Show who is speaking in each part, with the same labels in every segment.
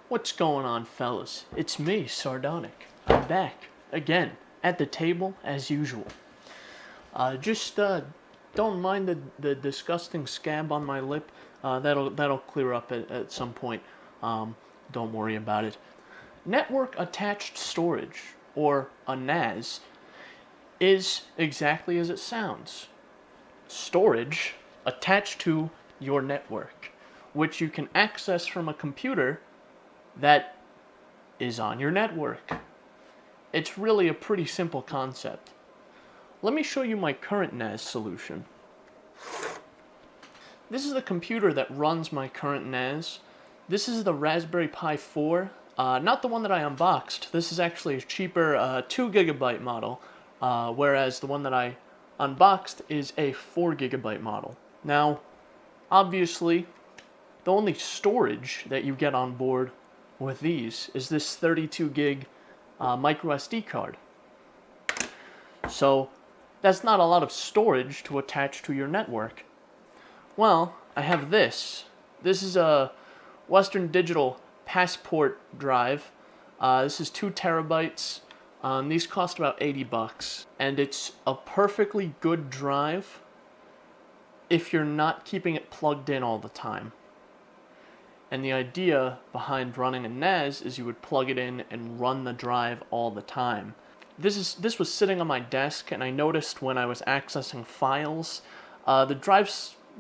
Speaker 1: What's going on, fellas? It's me, Sardonic. I'm back, again, at the table as usual. Just don't mind the disgusting scab on my lip. That'll clear up at some point. Don't worry about it. Network attached storage, or a NAS, is exactly as it sounds. Storage attached to your network, which you can access from a computer that is on your network. It's really a pretty simple concept. Let me show you my current NAS solution. This is the computer that runs my current NAS. This is the Raspberry Pi 4, not the one that I unboxed. This is actually a cheaper 2 gigabyte model, whereas the one that I unboxed is a 4 gigabyte model. Now, obviously, the only storage that you get on board with these is this 32 gig micro SD card. So that's not a lot of storage to attach to your network. Well, I have this. This is a Western Digital Passport drive. This is 2 terabytes. These cost about $80, and it's a perfectly good drive if you're not keeping it plugged in all the time. And the idea behind running a NAS is you would plug it in and run the drive all the time. This was sitting on my desk, and I noticed when I was accessing files, the drive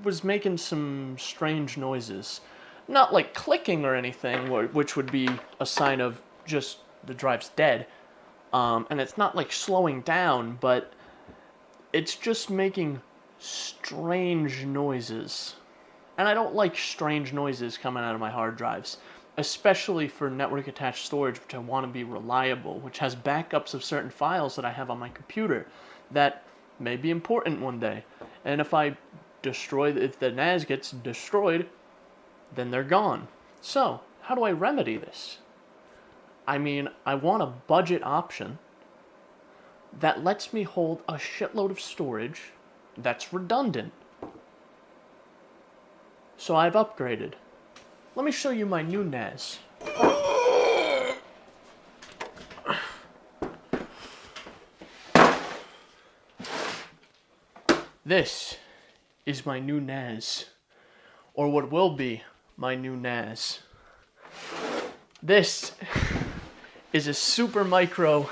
Speaker 1: was making some strange noises. Not like clicking or anything, which would be a sign of just the drive's dead. And it's not like slowing down, but it's just making strange noises. And I don't like strange noises coming out of my hard drives, especially for network attached storage, which I want to be reliable, which has backups of certain files that I have on my computer that may be important one day. And if if the NAS gets destroyed, then they're gone. So, how do I remedy this? I mean, I want a budget option that lets me hold a shitload of storage that's redundant. So I've upgraded. Let me show you my new NAS. This is my new NAS, or what will be my new NAS. This is a Supermicro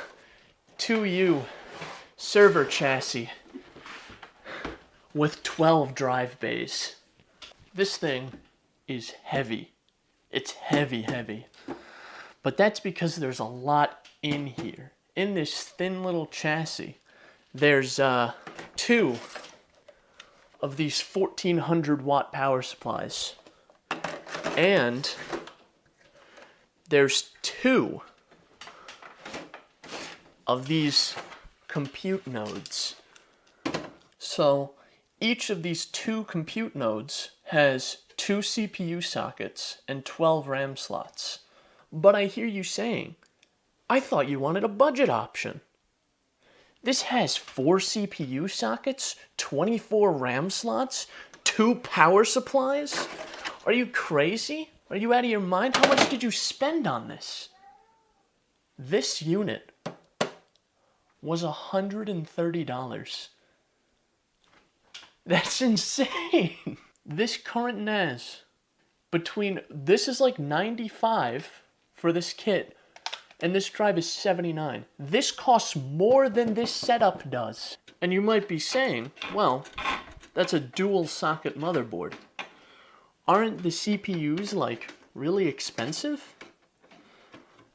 Speaker 1: 2U server chassis with 12 drive bays. This thing is heavy. It's heavy. But that's because there's a lot in here. In this thin little chassis, there's 2 of these 1400 watt power supplies. And there's 2 of these compute nodes. So each of these 2 compute nodes has 2 CPU sockets and 12 RAM slots. But I hear you saying, I thought you wanted a budget option. This has 4 CPU sockets, 24 RAM slots, 2 power supplies? Are you crazy? Are you out of your mind? How much did you spend on this? This unit was $130. That's insane. This current NAS, this is like 95 for this kit, and this drive is 79. This costs more than this setup does. And you might be saying, well, that's a dual socket motherboard. Aren't the CPUs like really expensive?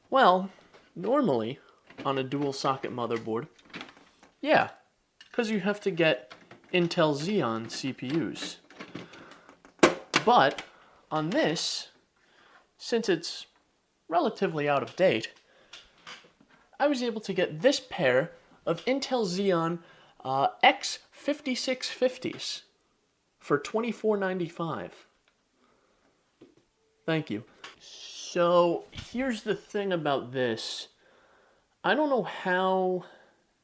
Speaker 1: Well, normally on a dual socket motherboard, yeah, because you have to get Intel Xeon CPUs. But on this, since it's relatively out of date, I was able to get this pair of Intel Xeon X5650s for $24.95. Thank you. So here's the thing about this. I don't know how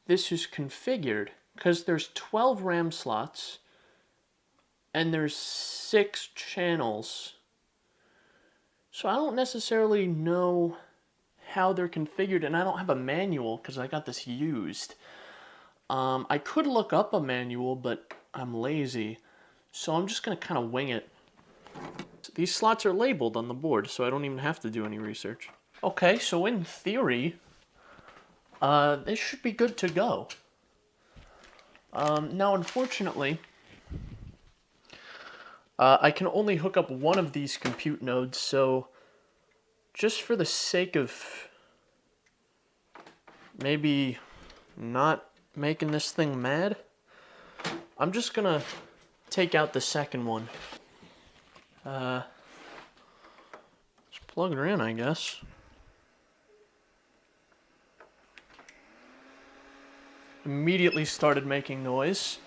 Speaker 1: this is configured, because there's 12 RAM slots and there's 6 channels. So I don't necessarily know how they're configured, and I don't have a manual because I got this used. I could look up a manual, but I'm lazy, so I'm just going to kind of wing it. These slots are labeled on the board, so I don't even have to do any research. Okay, so in theory, this should be good to go. Now, unfortunately, I can only hook up one of these compute nodes, so just for the sake of maybe not making this thing mad, I'm just gonna take out the second one. Just plug her in, I guess. Immediately started making noise.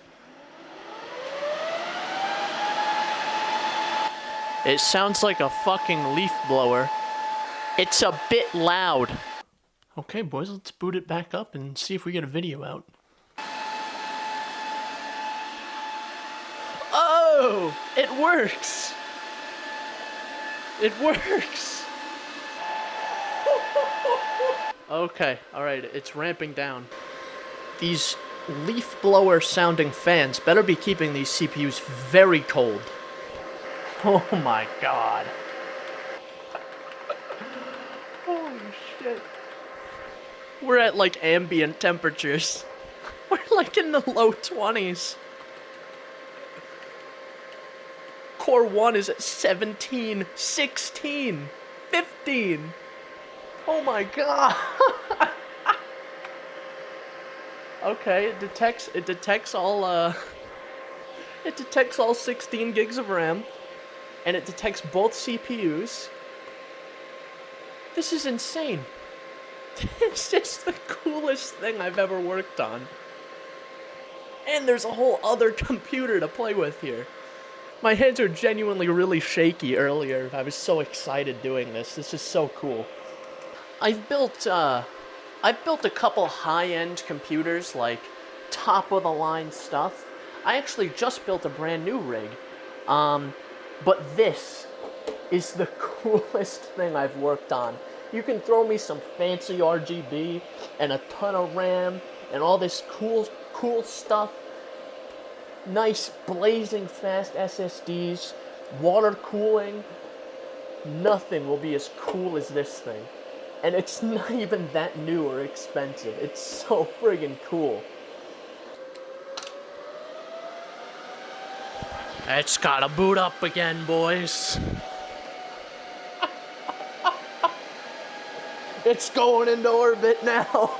Speaker 1: It sounds like a fucking leaf blower. It's a bit loud. Okay, boys, let's boot it back up and see if we get a video out. Oh, it works. It works. Okay, all right, it's ramping down. These leaf blower sounding fans better be keeping these CPUs very cold. Oh my god. Holy shit. We're at like ambient temperatures. We're like in the low 20s. Core 1 is at 17, 16, 15. Oh my god. Okay, it detects all 16 gigs of RAM, and it detects both CPUs. This is insane. It's just the coolest thing I've ever worked on. And there's a whole other computer to play with here. My hands are genuinely really shaky earlier. I was so excited doing this. This is so cool. I've built a couple high-end computers, like top-of-the-line stuff. I actually just built a brand new rig. But this is the coolest thing I've worked on. You can throw me some fancy RGB and a ton of RAM and all this cool stuff. Nice blazing fast SSDs, water cooling. Nothing will be as cool as this thing. And it's not even that new or expensive. It's so friggin' cool. It's gotta boot up again, boys. It's going into orbit now.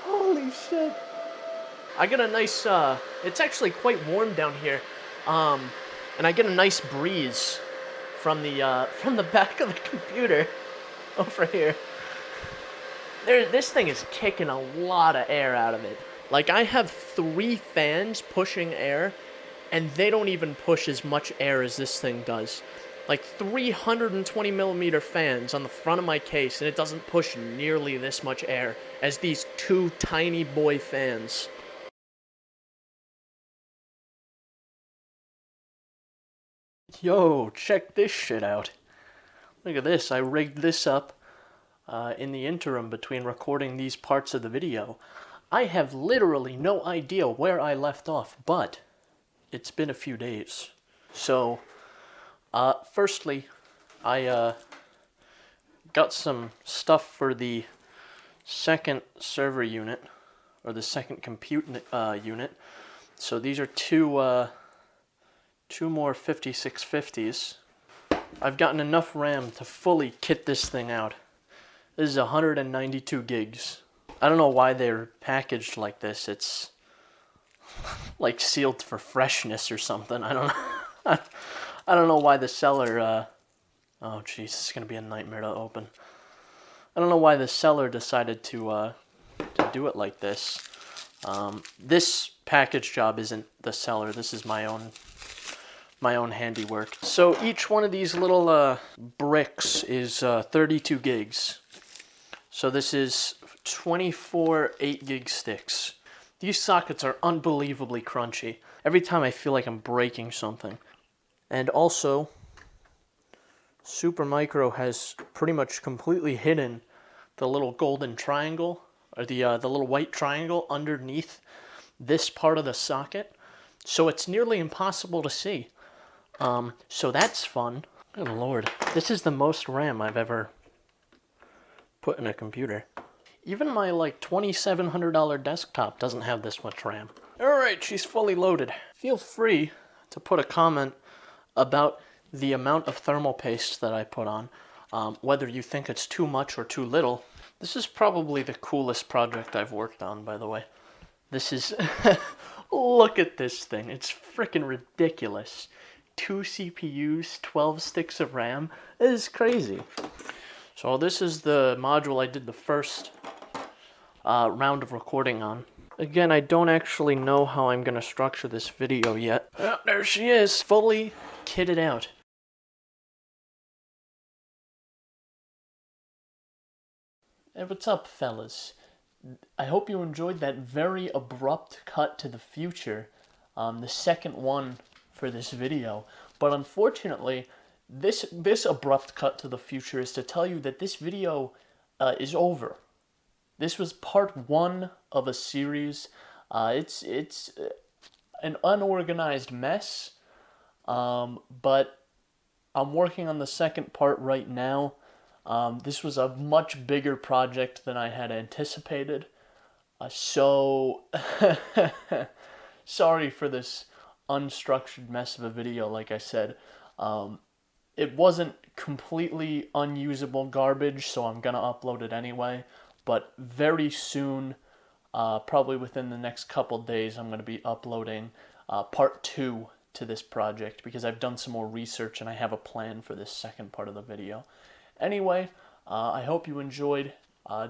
Speaker 1: Holy shit. I get a nice, it's actually quite warm down here. And I get a nice breeze from the back of the computer over here. This thing is kicking a lot of air out of it. Like, I have 3 fans pushing air, and they don't even push as much air as this thing does. Like 320 millimeter fans on the front of my case, and it doesn't push nearly this much air as these 2 tiny boy fans. Yo, check this shit out. Look at this, I rigged this up in the interim between recording these parts of the video. I have literally no idea where I left off, but it's been a few days. So, firstly, I got some stuff for the second server unit, or the second compute unit. So these are two more 5650s. I've gotten enough RAM to fully kit this thing out. This is 192 gigs. I don't know why they're packaged like this. It's like sealed for freshness or something. I don't know. I don't know why the seller, oh jeez, this is gonna be a nightmare to open. I don't know why the seller decided to do it like this. This package job isn't the seller. This is my own handiwork. So each one of these little bricks is 32 gigs. So this is 24 8-gig sticks. These sockets are unbelievably crunchy. Every time I feel like I'm breaking something. And also, Supermicro has pretty much completely hidden the little golden triangle, or the little white triangle underneath this part of the socket, so it's nearly impossible to see. So that's fun. Good lord, this is the most RAM I've ever put in a computer. Even my like $2,700 desktop doesn't have this much RAM. Alright, she's fully loaded. Feel free to put a comment about the amount of thermal paste that I put on, whether you think it's too much or too little. This is probably the coolest project I've worked on, by the way. This is... Look at this thing. It's freaking ridiculous. 2 CPUs, 12 sticks of RAM. It is crazy. So this is the module I did the first round of recording on. Again, I don't actually know how I'm going to structure this video yet. Oh, there she is, fully kitted out. Hey, what's up, fellas? I hope you enjoyed that very abrupt cut to the future, the second one for this video. But unfortunately, this abrupt cut to the future is to tell you that this video is over. This was part 1 of a series. It's an unorganized mess, but I'm working on the second part right now. This was a much bigger project than I had anticipated. So sorry for this unstructured mess of a video, like I said. It wasn't completely unusable garbage, so I'm gonna upload it anyway. But very soon, probably within the next couple days, I'm gonna be uploading part 2 to this project because I've done some more research and I have a plan for this second part of the video. Anyway, I hope you enjoyed.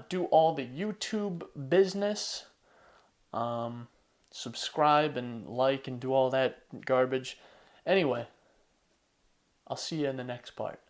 Speaker 1: Do all the YouTube business. Subscribe and like and do all that garbage. Anyway, I'll see you in the next part.